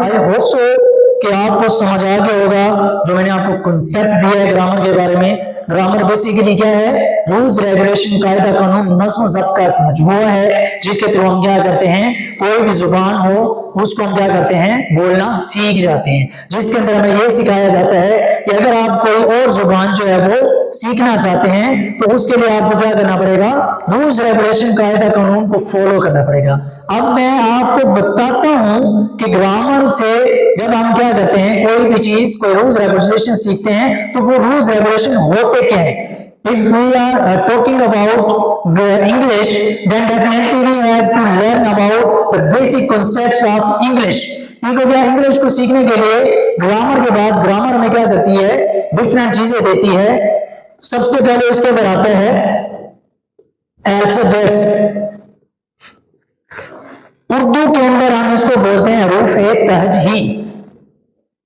I hope so कि आपको समझ आ गया होगा जो मैंने आपको कंसेप्ट दिया है ग्रामर के बारे में। ग्रामर बेसिकली क्या है? रूल्स, रेगुलेशन, कायदा कानून, नज्म ज़ब्त का एक मजमूआ है जिसके थ्रू हम क्या करते हैं, कोई भी जुबान हो उसको हम क्या करते हैं, बोलना सीख जाते हैं। जिसके अंदर हमें यह सिखाया जाता है कि अगर आप कोई और जुबान जो है वो सीखना चाहते हैं तो उसके लिए आपको क्या करना पड़ेगा, रूल्स, रेगुलेशन, कायदा कानून को फॉलो करना पड़ेगा। अब मैं आपको बताता हूं कि ग्रामर से जब हम क्या करते हैं, कोई भी चीज, कोई रूल्स रेगुलेशन सीखते हैं तो वो रूल्स रेगुलेशन होते क्या है। If we are talking about English, then definitely we have to learn about the basic concepts of English. ठीक हो गया। इंग्लिश को सीखने के लिए ग्रामर के बाद ग्रामर में क्या करती है, डिफरेंट चीजें देती है। सबसे पहले उसके अंदर आता है अल्फाबेट्स। उर्दू के अंदर हम इसको बोलते हैं हरूफ-ए तहजी।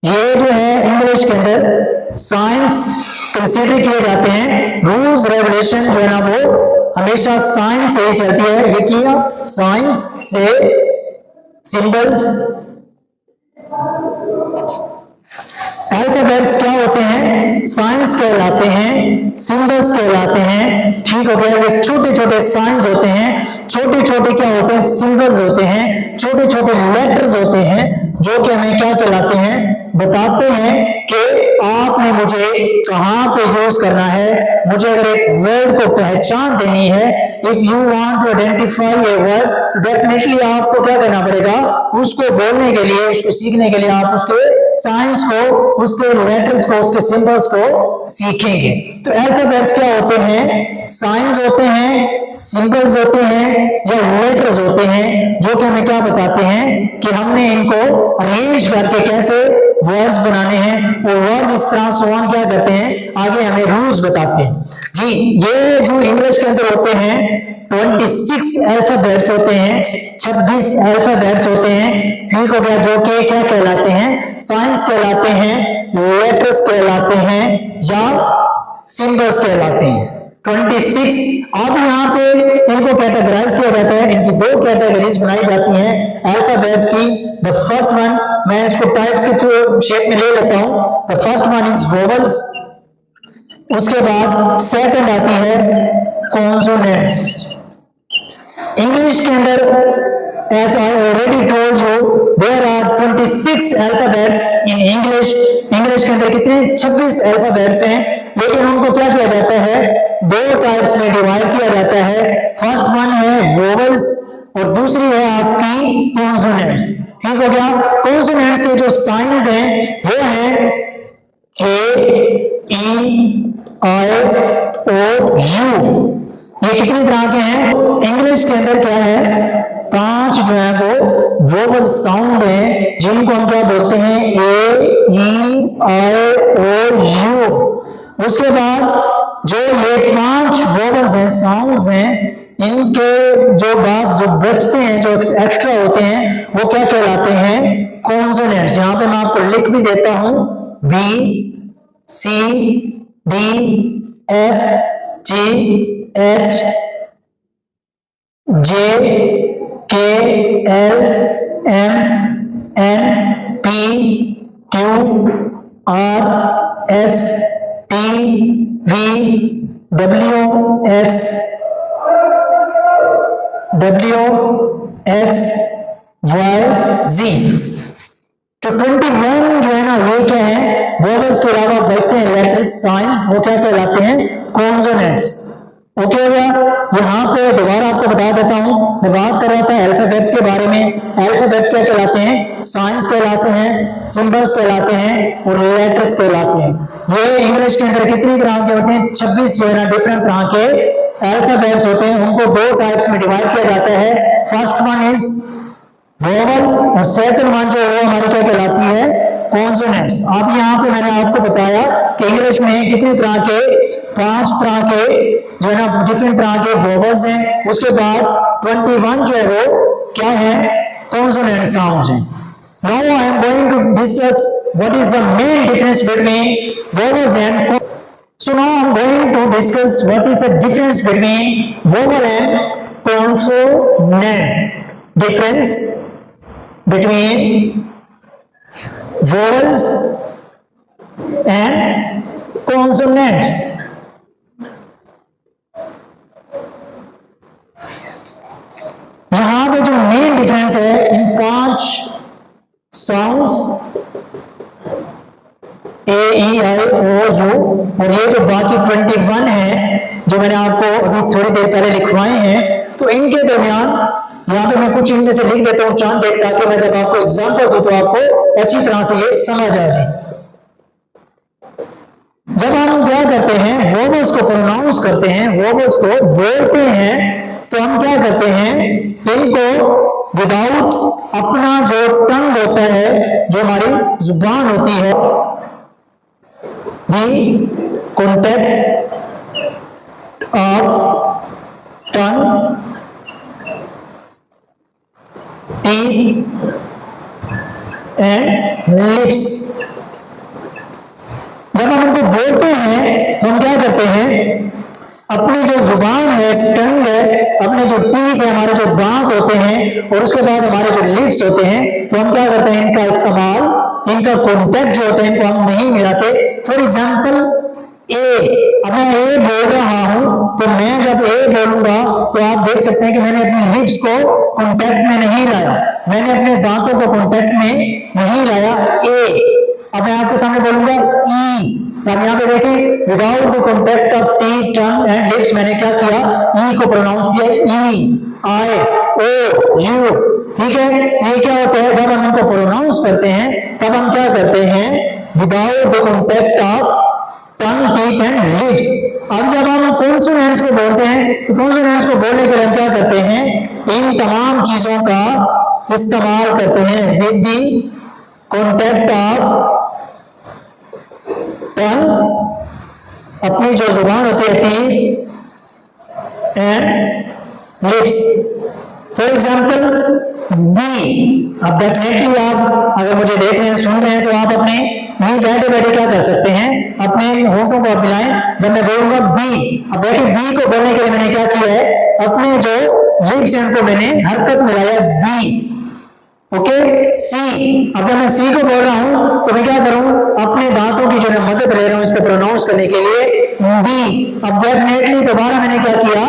ये जो है इंग्लिश के अंदर साइंस कंसीडर किए जाते हैं। रूल्स रेगुलेशन जो है ना वो हमेशा साइंस से ही चलती है। ये किया साइंस से, सिंबल्स, अल्फाबेट्स क्या होते हैं, साइंस कहलाते हैं, सिंबल्स कहलाते हैं। ठीक हो गया। ये छोटे छोटे साइंस होते हैं, छोटे छोटे क्या होते हैं, सिंबल्स होते हैं, छोटे छोटे लेटर्स होते हैं जो कि हमें क्या कहलाते हैं, बताते हैं कि आपने मुझे कहां पे यूज करना है। मुझे अगर एक वर्ड को पहचान देनी है, if you want to identify a word, definitely आपको क्या करना पड़ेगा, उसको बोलने के लिए, उसको सीखने के लिए आप उसके साइंस को, उसके लेटर्स को, उसके सिंबल्स को सीखेंगे। तो अल्फाबेट्स क्या होते हैं, साइंस होते हैं, सिंबल्स होते हैं या लेटर्स होते हैं जो कि हमें क्या बताते हैं कि हमने इनको अरेंज करके कैसे वर्ड्स बनाने हैं। वो वर्ड्स इस तरह सोन क्या करते हैं, आगे हमें रूल्स बताते हैं। जी, ये जो इंग्लिश के अंदर होते हैं 26 अल्फाबेट्स होते हैं, 26 अल्फाबेट्स होते हैं। ठीक हो गया। जो कि क्या कहलाते हैं, साइंस कहलाते हैं, लेटर्स कहलाते हैं या सिंबल्स कहलाते हैं। 26। अब यहाँ पे इनको कैटेगराइज किया जाता है। इनकी दो कैटेगरीज बनाई जाती हैं अल्फाबेट्स की। द फर्स्ट वन, मैं इसको टाइप्स के थ्रू शेप में ले लेता हूं। The first one is vowels. उसके बाद सेकंड आती है कॉन्सोनेंट्स। इंग्लिश के अंदर as I already told you there are 26 alphabets in English। English के अंदर कितने, 26 अल्फाबेट्स हैं, लेकिन उनको क्या किया जाता है, दो टाइप्स में डिवाइड किया जाता है। फर्स्ट वन है वोवल्स और दूसरी है आपकी कॉन्सोनेंट्स। ठीक हो गया। कॉन्सोनेंट्स के जो साइंस हैं वो है ए, ई, आई, ओ, यू। ये कितनी तरह के हैं, इंग्लिश के अंदर क्या है, 5 जो है वो वोवल साउंड है जिनको हम क्या बोलते हैं, ए, ई, आई, ओ, यू। उसके बाद जो ये 5 वोवल्स हैं, साउंड्स हैं, इनके जो बाद जो बचते हैं, जो एक्स्ट्रा होते हैं, वो क्या कहलाते हैं, कॉन्सोनेंट्स। यहां पे मैं आपको लिख भी देता हूं, B, C, D, F, G, H, J, K, L, M, N, P, Q, R, S, T, V, W, X, Y, Z. तो 21 जो है ना, ये क्या है, वोवल्स के अलावा बचते हैं लेटर्स, साइंस, वो क्या कहलाते हैं, कॉन्सोनेंट्स। ओके हो गया। यहाँ पे दोबारा आपको बता देता हूं, मैं बात कर रहा था अल्फाबेट्स के बारे में। अल्फाबेट्स क्या कहलाते हैं, साइंस कहलाते हैं, सिंबल्स कहलाते हैं और लेटर्स कहलाते हैं। ये इंग्लिश के अंदर कितनी तरह के होते हैं, 26 जो है ना डिफरेंट तरह के अल्फाबेट्स होते हैं। उनको दो टाइप्स में डिवाइड किया जाता है। फर्स्ट वन इज वोवल और सेकंड वन जो है हमारी क्या कहलाती है, कॉन्सोनेंट्स। अब यहाँ पे मैंने आपको बताया कि इंग्लिश में कितनी तरह के, 5 तरह के जो है ना डिफरेंट तरह के वोवल्स हैं। उसके बाद 21 जो है वो क्या है, कॉन्सोनेंट साउंड्स हैं। Now I am going to discuss what is the main difference between vowels and so now I am going to discuss what is the difference between vowel and consonant. Difference between vowels and consonants। यहां पे जो main difference है इन 5 sounds A E I O you और ये जो बाकी 21 है जो मैंने आपको अभी थोड़ी देर पहले लिखवाए हैं, तो इनके दरमियान यहाँ पे मैं कुछ इनमें से लिख देता हूँ चांद देख, ताकि मैं जब आपको एग्जांपल दूं तो आपको अच्छी तरह से ये समझ आ जाए। जब हम क्या करते हैं, वोवल्स को प्रोनाउंस करते हैं, वोवल्स को बोलते हैं, तो हम क्या करते हैं, इनको विदाउट अपना जो टंग होता है, जो हमारी जुबान होती है, the contact of tongue, teeth and lips. जब हम इनको बोलते हैं तो हम क्या करते हैं, अपनी जो जुबान है, टंग है, अपने जो टीथ है, हमारे जो दांत होते हैं, और उसके बाद हमारे जो लिप्स होते हैं, तो हम क्या करते हैं, इनका इस्तेमाल, इनका कॉन्टेक्ट जो होते हैं, इनको हम नहीं मिलाते। फॉर एग्जाम्पल ए, अब मैं ए बोल रहा हूं, तो मैं जब ए बोलूंगा तो आप देख सकते हैं कि मैंने अपने लिप्स को कॉन्टेक्ट में नहीं लाया, मैंने अपने दांतों को कॉन्टेक्ट में नहीं लाया। ए, अब मैं आपके सामने बोलूंगा ई, अब यहाँ पे देखिए without the contact of teeth, tongue and lips मैंने क्या किया, ई को प्रोनाउंस किया, ई, आई, ओ, यू। ठीक है, ये क्या होता है, जब हम इनको प्रोनाउंस करते हैं तब हम क्या करते हैं, without the contact of tongue, teeth and lips. अब जब हम कॉन्सोनेंट्स को बोलते हैं, तो कॉन्सोनेंट्स को बोलने के लिए हम क्या करते हैं, इन तमाम चीजों का इस्तेमाल करते हैं, with the contact of tongue, अपनी जो जुबान होती है, teeth and lips. For example B, अब डेफिनेटली आप अगर मुझे देख रहे हैं, सुन रहे हैं, तो आप अपने यही बैठे बैठे क्या कर सकते हैं, अपने होठों को आप मिलाएं। जब मैं बोलूंगा बी, अब देखिए बी को बोलने के लिए मैंने क्या किया है, अपने जो लिप्स हैं उनको मैंने हरकत मिलाया, बी। ओके, सी, अब जब मैं सी को बोल रहा हूं तो मैं क्या करूं, अपने दांतों की जो मैं मदद ले रहा हूं इसको प्रोनाउंस करने के लिए, बी। अब डेफिनेटली दोबारा मैंने क्या किया,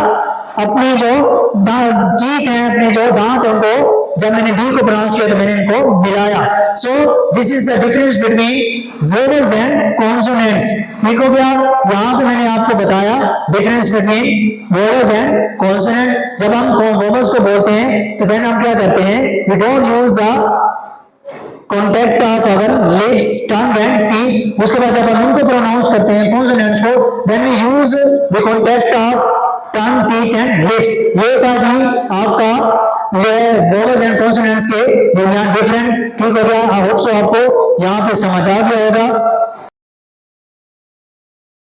अपने जो टीथ हैं, अपने जो दांत हैं, उनको जब मैंने बी को प्रोनाउंस किया तो मैंने इनको मिलाया। So this is the difference between vowels and consonants. ठीक हो गया, यहाँ पे मैंने आपको बताया difference between vowels and consonant. जब हम वोवेल्स को बोलते हैं तो देन हम क्या करते हैं, we don't use the contact of our lips, tongue and teeth. उसके बाद जब हम उनको प्रोनाउंस करते हैं कॉन्सोनेंट्स को, then we use the contact of tongue, teeth and lips. ये था जी आपका वोवेल्स एंड कॉन्सोनेंट्स के दरमियान डिफरेंट। ठीक हो गया, आई होप सो आपको यहाँ पे समझ आ गया होगा।